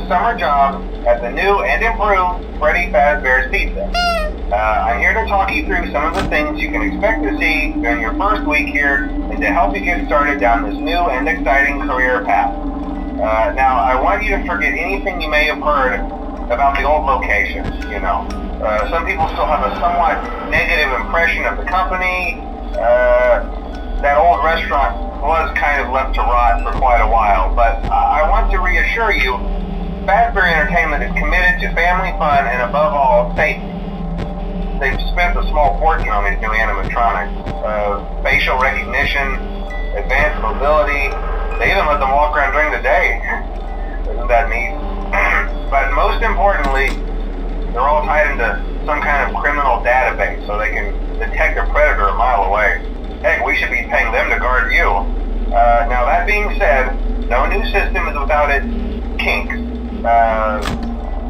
summer job at the new and improved Freddy Fazbear's Pizza. I'm here to talk you through some of the things you can expect to see during your first week here and to help you get started down this new and exciting career path. Now, I want you to forget anything you may have heard about the old location, you know. Some people still have a somewhat negative impression of the company. That old restaurant was kind of left to rot for quite a while, but I want to reassure you, Fazbear Entertainment is committed to family fun and above all, safety. They've spent a small fortune on these new animatronics. Facial recognition, advanced mobility, they even let them walk around during the day. Isn't that neat? But most importantly, they're all tied into some kind of criminal database so they can detect a predator a mile away. Heck, we should be paying them to guard you. Now that being said, no new system is without its kinks.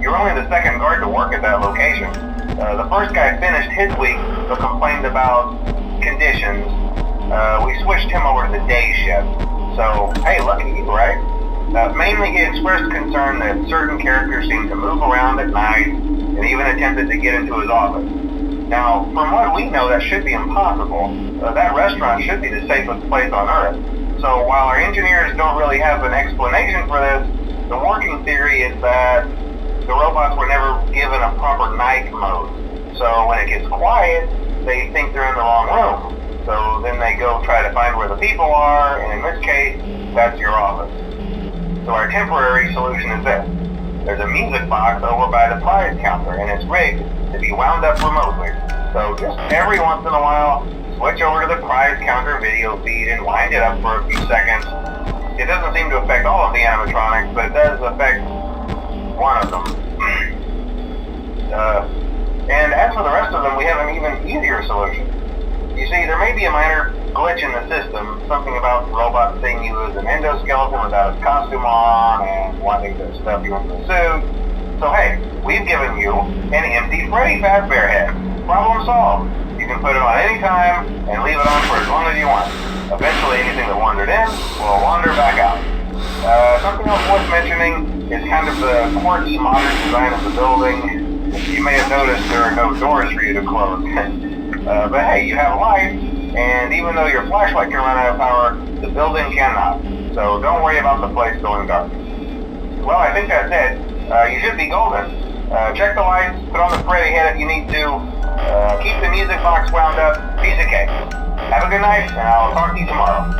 You're only the second guard to work at that location. The first guy finished his week but complained about conditions. We switched him over to the day shift. So, hey, lucky you, right? Mainly he expressed concern that certain characters seemed to move around at night and even attempted to get into his office. Now, from what we know, that should be impossible. That restaurant should be the safest place on Earth. So while our engineers don't really have an explanation for this, the working theory is that the robots were never given a proper night mode. So when it gets quiet, they think they're in the wrong room. So then they go try to find where the people are, and in this case, that's your office. So our temporary solution is this. There's a music box over by the prize counter, and it's rigged to be wound up remotely. So just every once in a while, switch over to the prize counter video feed and wind it up for a few seconds. It doesn't seem to affect all of the animatronics, but it does affect one of them. And as for the rest of them, we have an even easier solution. You see, there may be a minor glitch in the system, something about the robot seeing you as an endoskeleton without its costume on and wanting to stuff you into a suit. So hey, we've given you an empty Freddy Fazbear head. Problem solved. You can put it on any time and leave it on for as long as you want. Eventually anything that wandered in will wander back out. Something else worth mentioning is kind of the quirky modern design of the building. You may have noticed there are no doors for you to close. But hey, you have light, and even though your flashlight can run out of power, the building cannot. So don't worry about the place going dark. Well, I think that's it. You should be golden. Check the lights, put on the Freddy head if you need to, keep the music box wound up, piece of cake. Have a good night, and I'll talk to you tomorrow.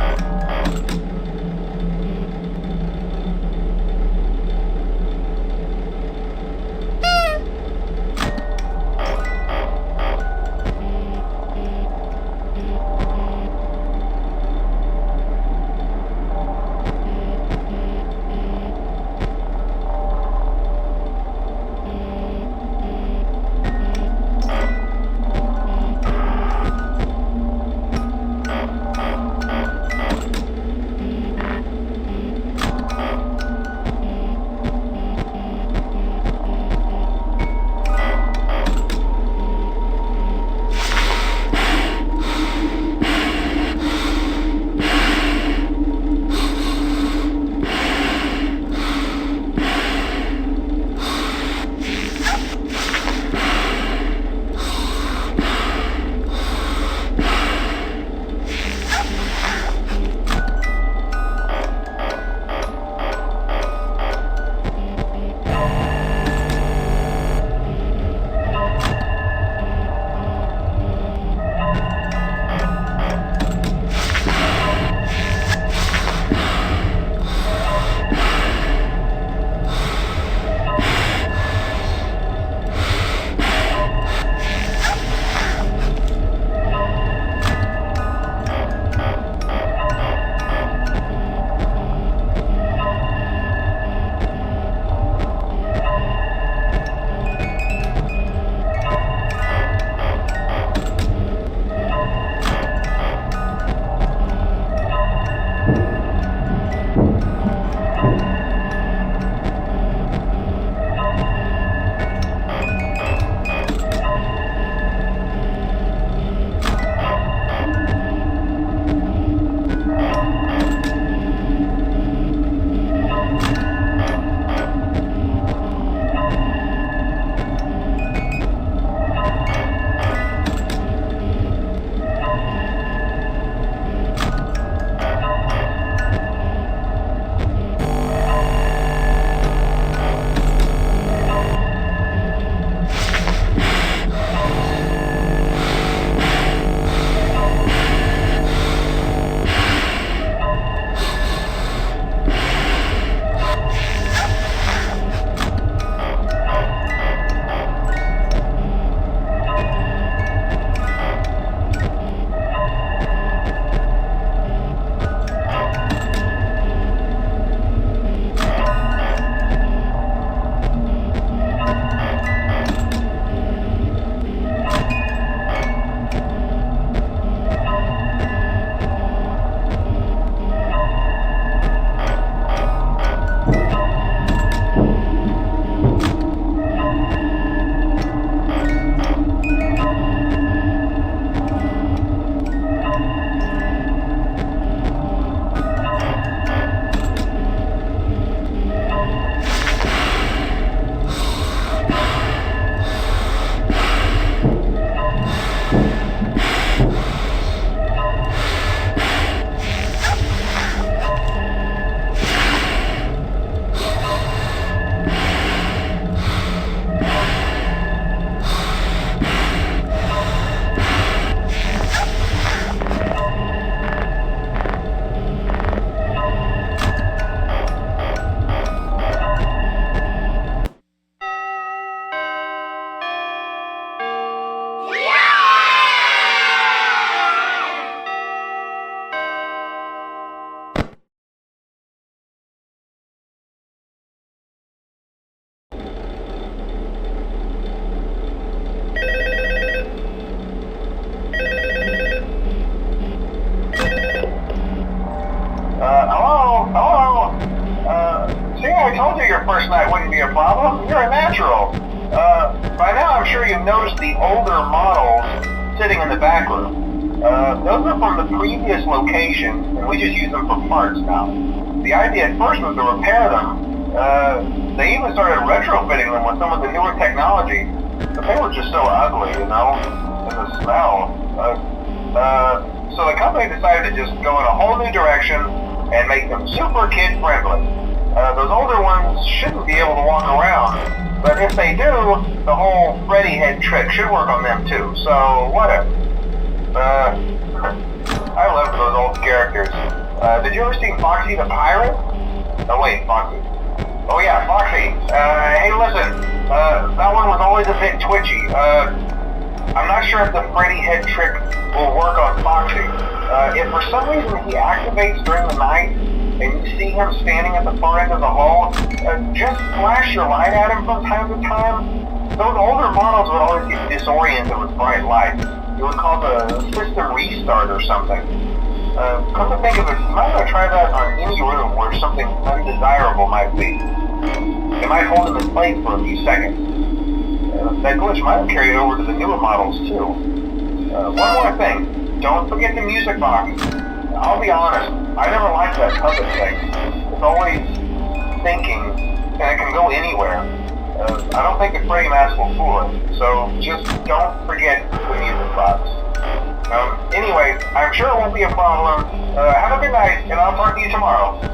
have noticed the older models sitting in the back room. Those are from the previous location, and we just use them for parts now. The idea at first was to repair them. They even started retrofitting them with some of the newer technology, but they were just so ugly, you know, and the smell. So the company decided to just go in a whole new direction and make them super kid-friendly. Those older ones shouldn't be able to walk around, but if they do, the whole Freddy head trick should work on them too, so whatever. I love those old characters. Did you ever see Foxy the Pirate? Oh wait, Foxy. Oh yeah, Foxy. Hey listen, that one was always a bit twitchy. I'm not sure if the Freddy head trick will work on Foxy. If for some reason he activates during the night, and you see him standing at the far end of the hall, just flash your light at him from time to time. Those older models would always get disoriented with bright lights. You would call the system restart or something. Come to think of it, you might want to try that on any room where something undesirable might be. It might hold him in place for a few seconds. That glitch might have carried over to the newer models too. One more thing, don't forget the music box. I'll be honest, I never liked that puppet thing. It's always thinking, and it can go anywhere. I don't think the Freddy mask will fool it, so just don't forget the music box. Anyway, I'm sure it won't be a problem. Have a good night, and I'll talk to you tomorrow.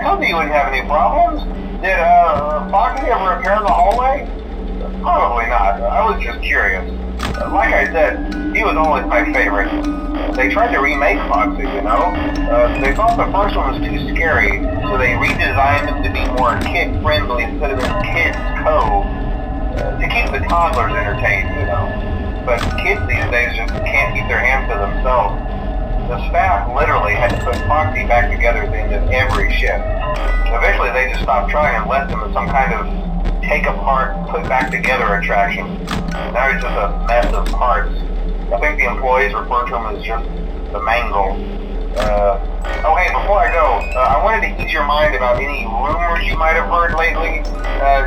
told you wouldn't have any problems. Did Foxy ever appear in the hallway? Probably not. I was just curious. Like I said, he was always my favorite. They tried to remake Foxy, you know? They thought the first one was too scary, so they redesigned him to be more kid-friendly and put him in Kids Cove to keep the toddlers entertained, you know? But kids these days just can't keep their hands to themselves. The staff literally had to put Foxy back together at the end of every shift. Eventually they just stopped trying and left him as some kind of take-apart, put-back-together attraction. Now he's just a mess of parts. I think the employees refer to him as just the mangle. Oh hey, before I go, I wanted to ease your mind about any rumors you might have heard lately.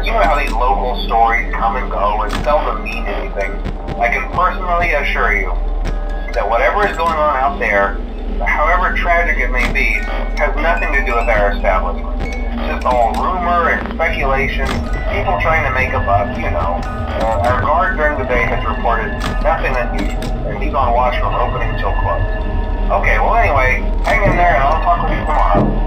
You know how these local stories come and go and seldom mean anything. I can personally assure you that whatever is going on out there, however tragic it may be, has nothing to do with our establishment. It's just all rumor and speculation, people trying to make a buck, you know. Our guard during the day has reported nothing unusual, and he's on watch from opening till close. Okay, well anyway, hang in there and I'll talk with you tomorrow.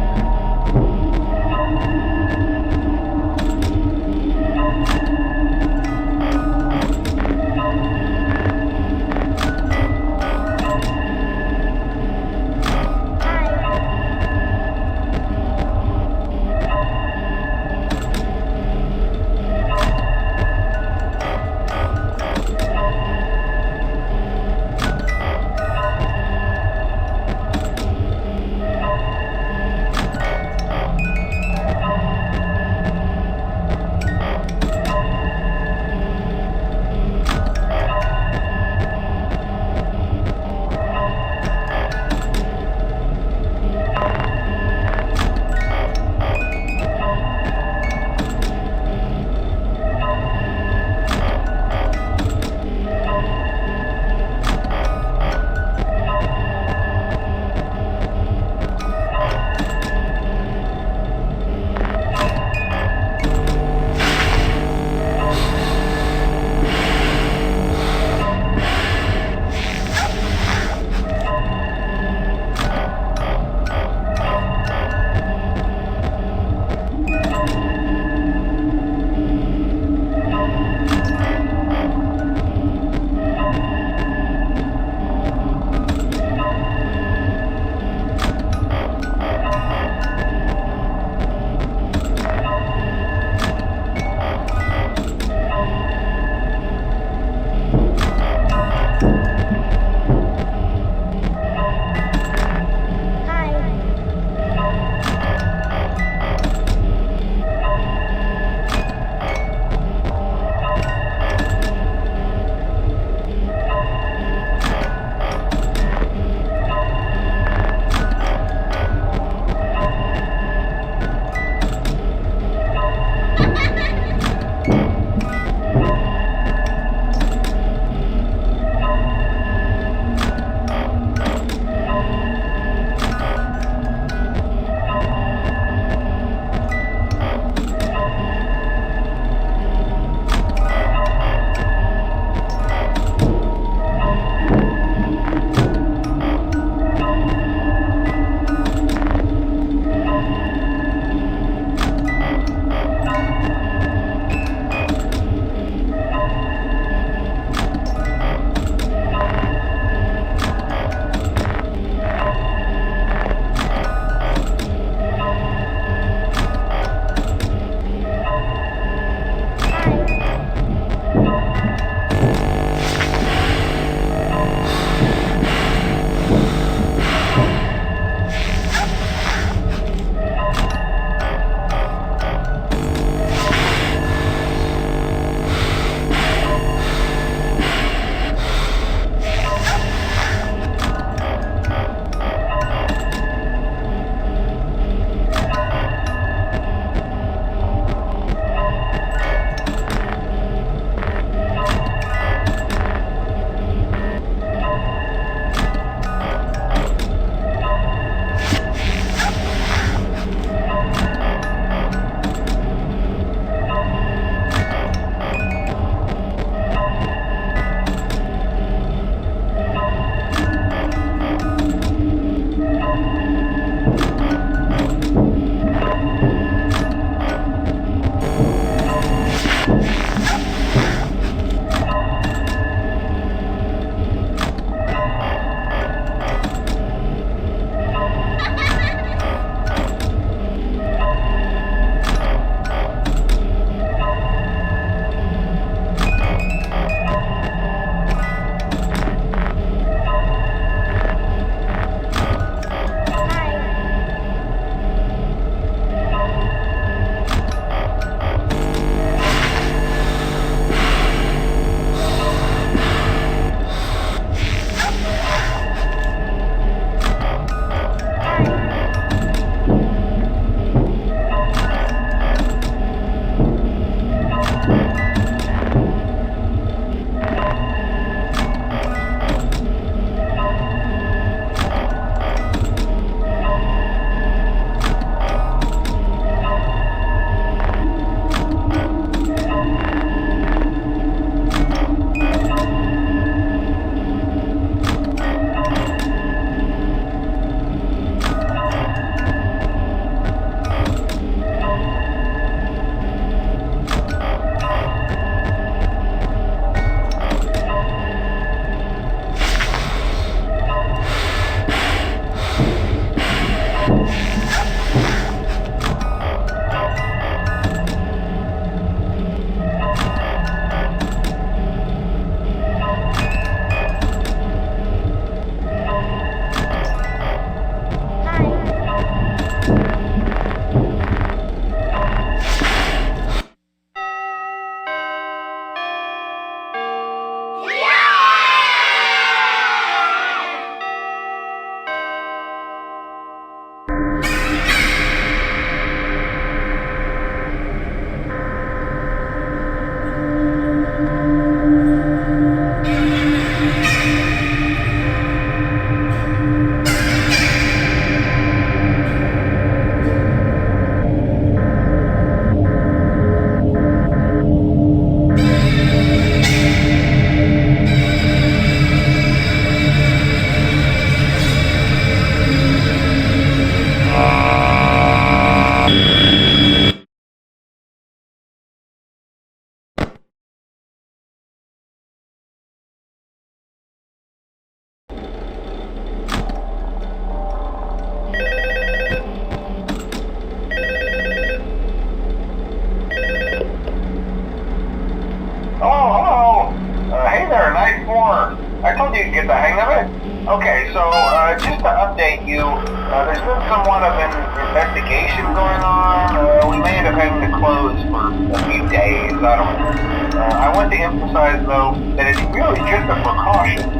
there's been somewhat of an investigation going on. We may end up having to close for a few days. I don't know. I want to emphasize, though, that it's really just a precaution.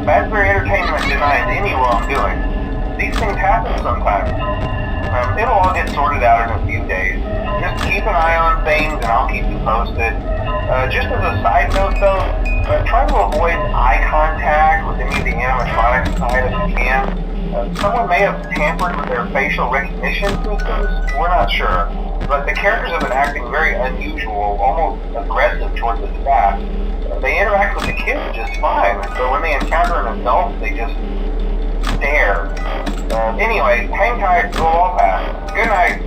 Fazbear Entertainment denies any wrongdoing. These things happen sometimes. It'll all get sorted out in a few days. Just keep an eye on things, and I'll keep you posted. Just as a side note, though, try to avoid eye contact with any of the animatronic side if you can. Someone may have tampered with their facial recognition systems. We're not sure. But the characters have been acting very unusual, almost aggressive towards the staff. They interact with the kids just fine, but when they encounter an adult, they just stare. Anyway, hang tight, we'll all pass. Good night.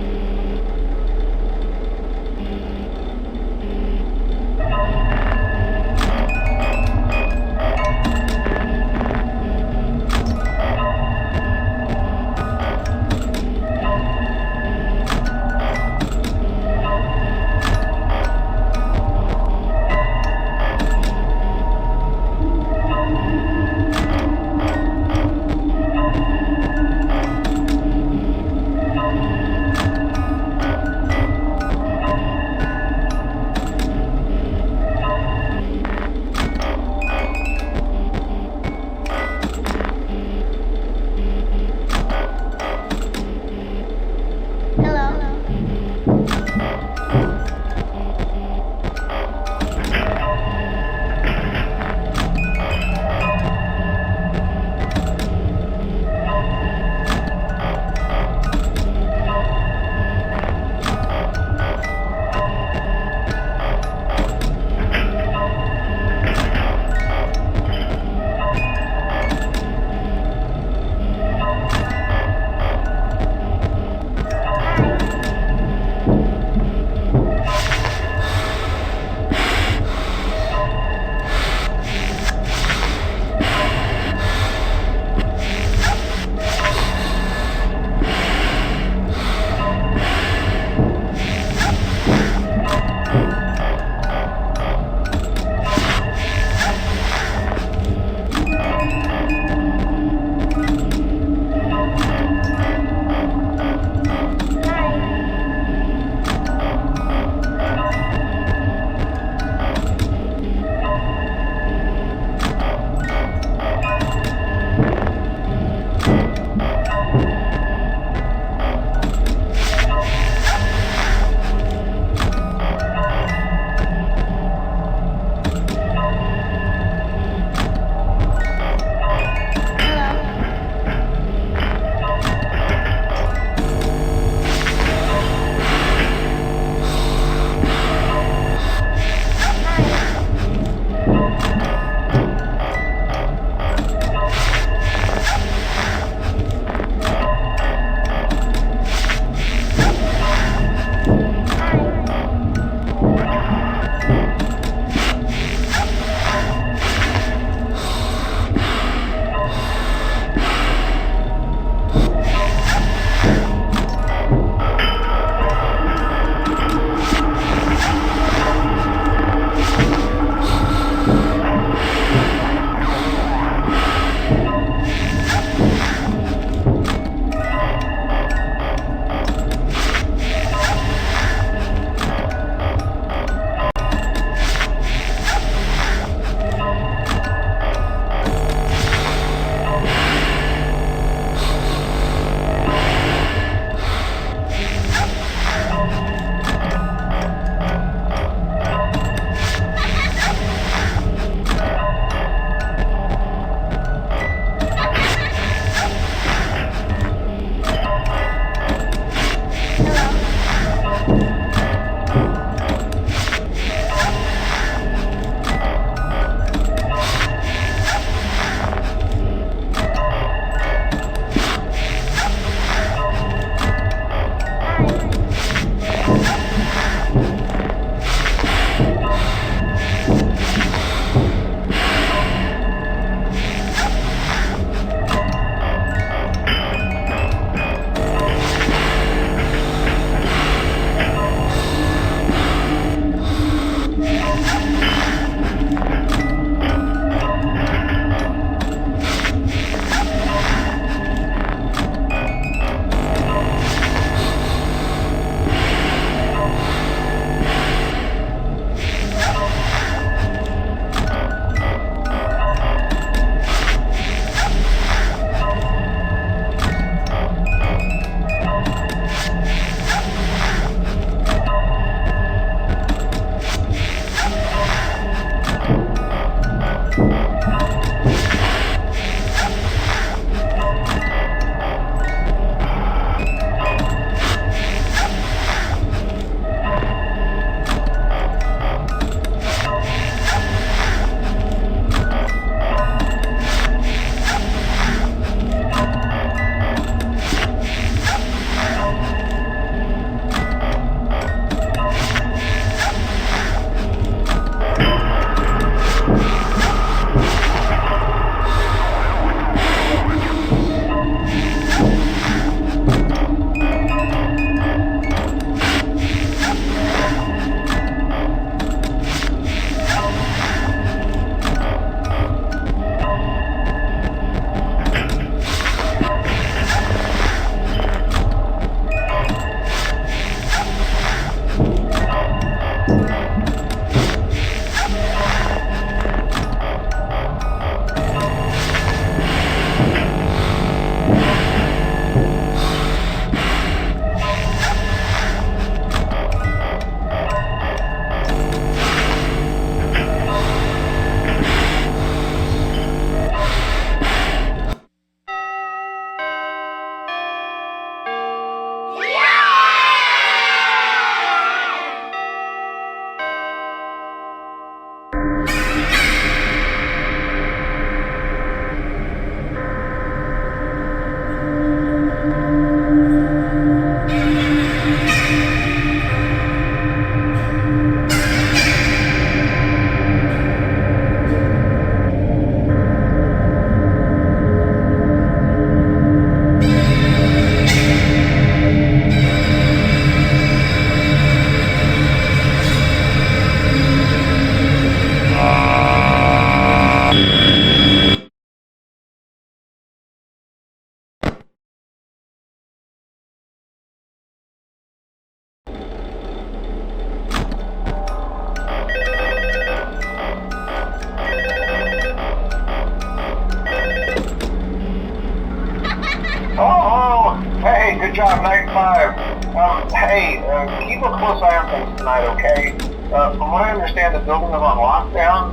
Good job, night 5. Hey, keep a close eye on things tonight, okay? From what I understand, the building is on lockdown.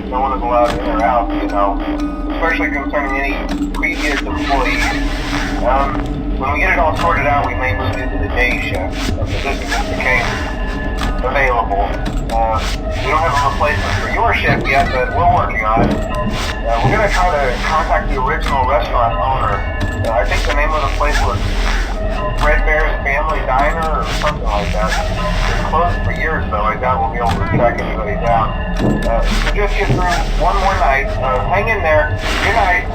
No one is allowed in or out, you know, especially concerning any previous employees. When we get it all sorted out, we may move into the day shift. The position just became available. We don't have a replacement for your shift yet, but we're working on it. We're going to try to contact the original restaurant owner. I think the name of the place was Freddy's Family Diner or something like that. It's closed for years, though. I doubt we'll be able to track anybody down. So just get through one more night. Hang in there. Good night.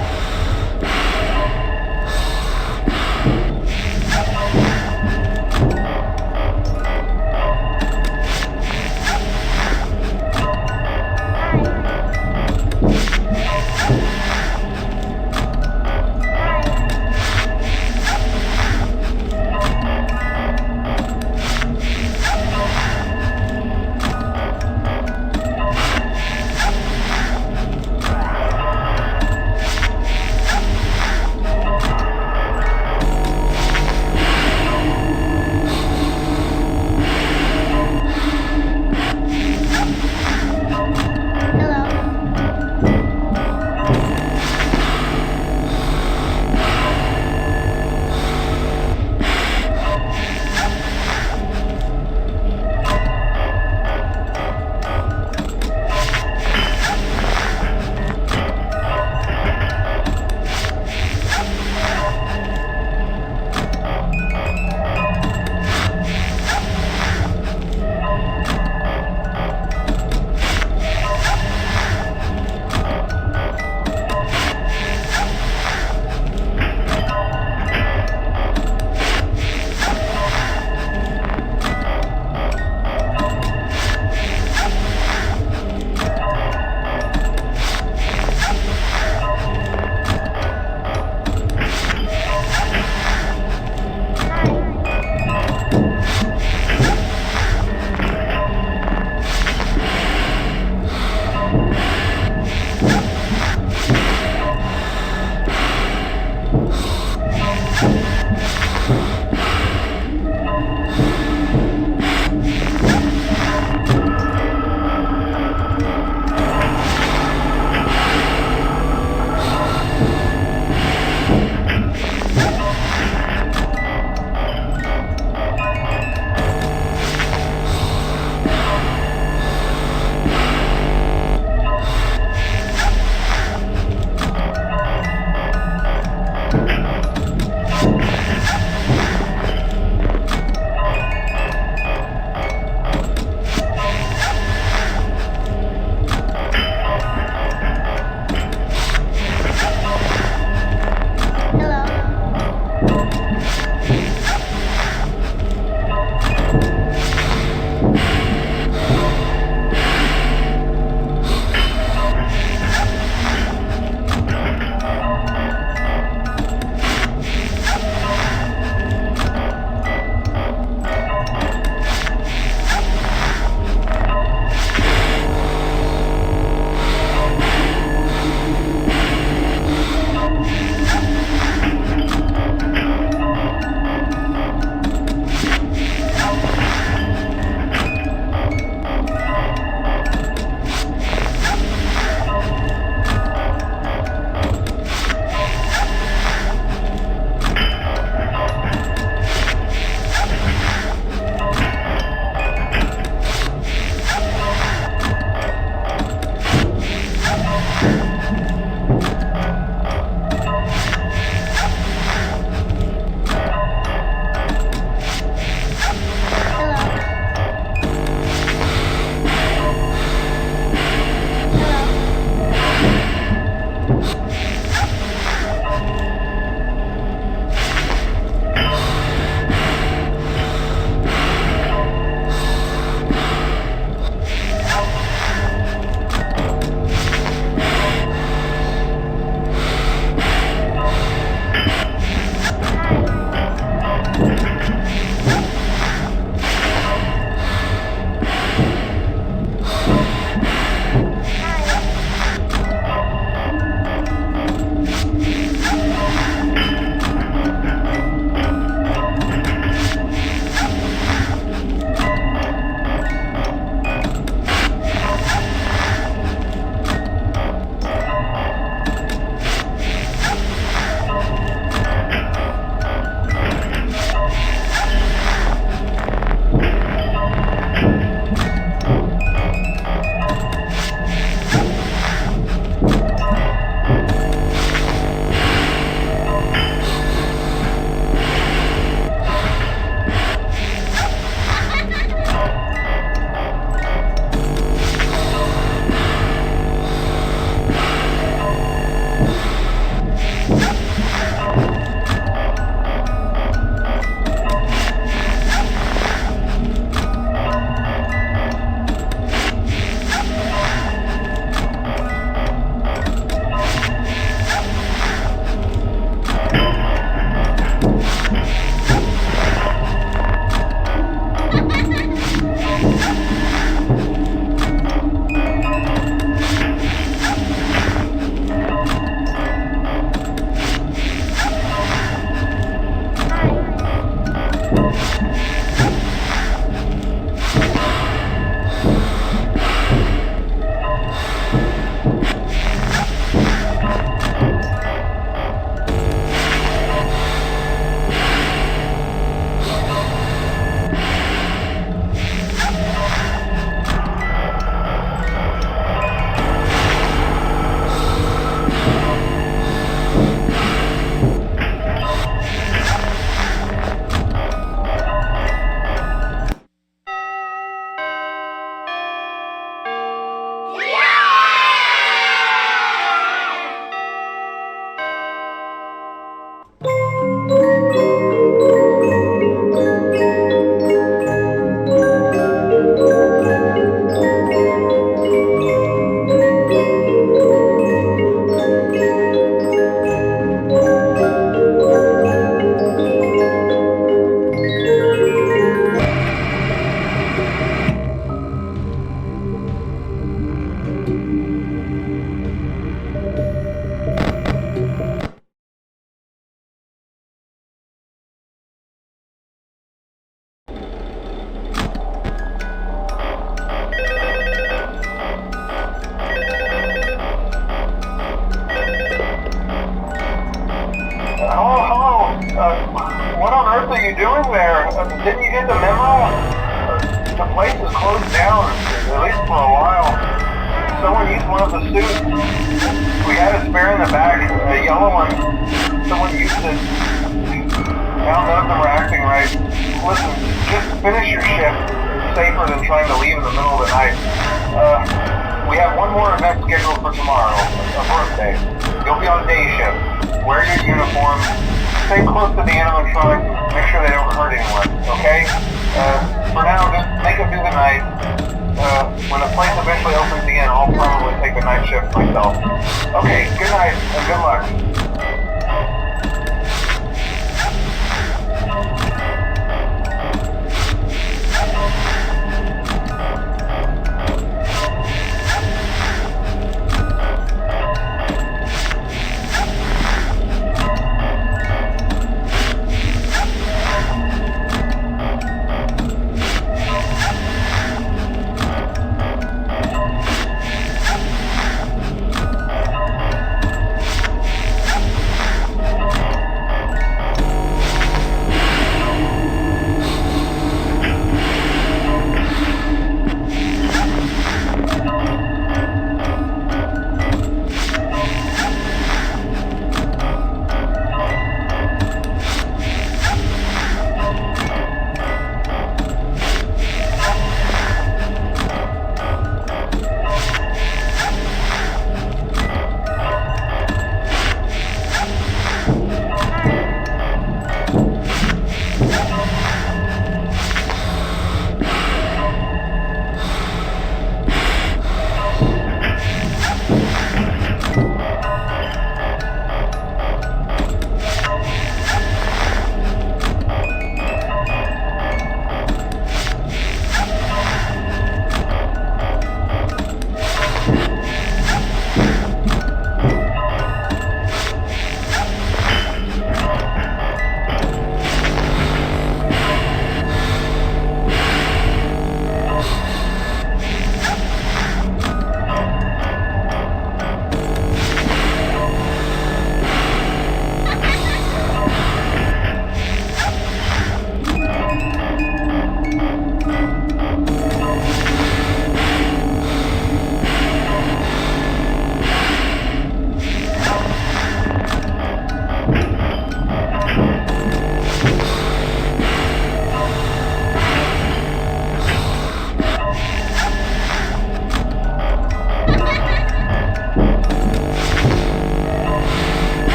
What on earth are you doing there? Didn't you get the memo? The place is closed down, at least for a while. Someone used one of the suits. We had a spare in the back, a yellow one. Someone used it. Now none of them are acting right. Listen, just finish your shift. It's safer than trying to leave in the middle of the night. We have one more event scheduled for tomorrow, a birthday. You'll be on day shift. Wear your uniform. Stay close to the animatronic. Make sure they don't hurt anyone, okay? For now, just make it through the night. When the place eventually opens again, I'll probably take the night shift myself. Okay, good night and good luck.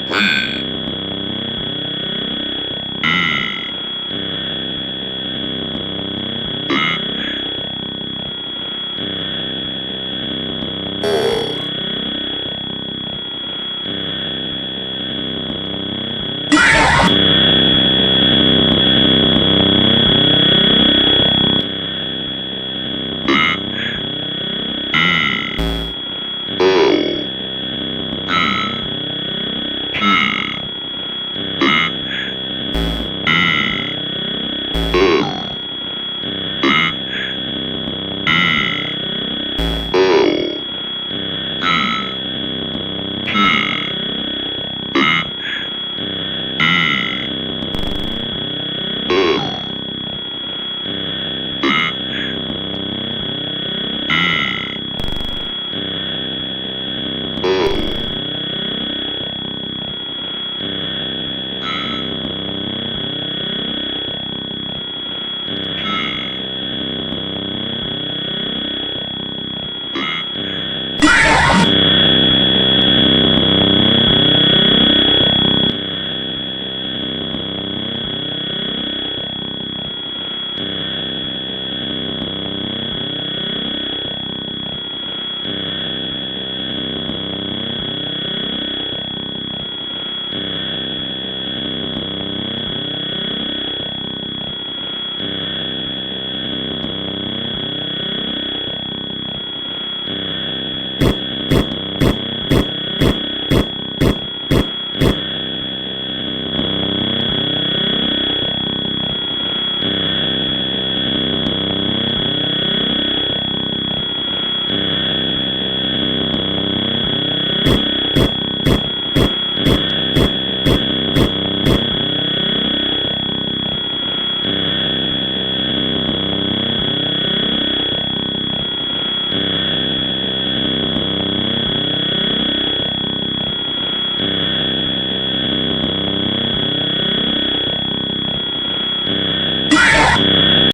Hmm.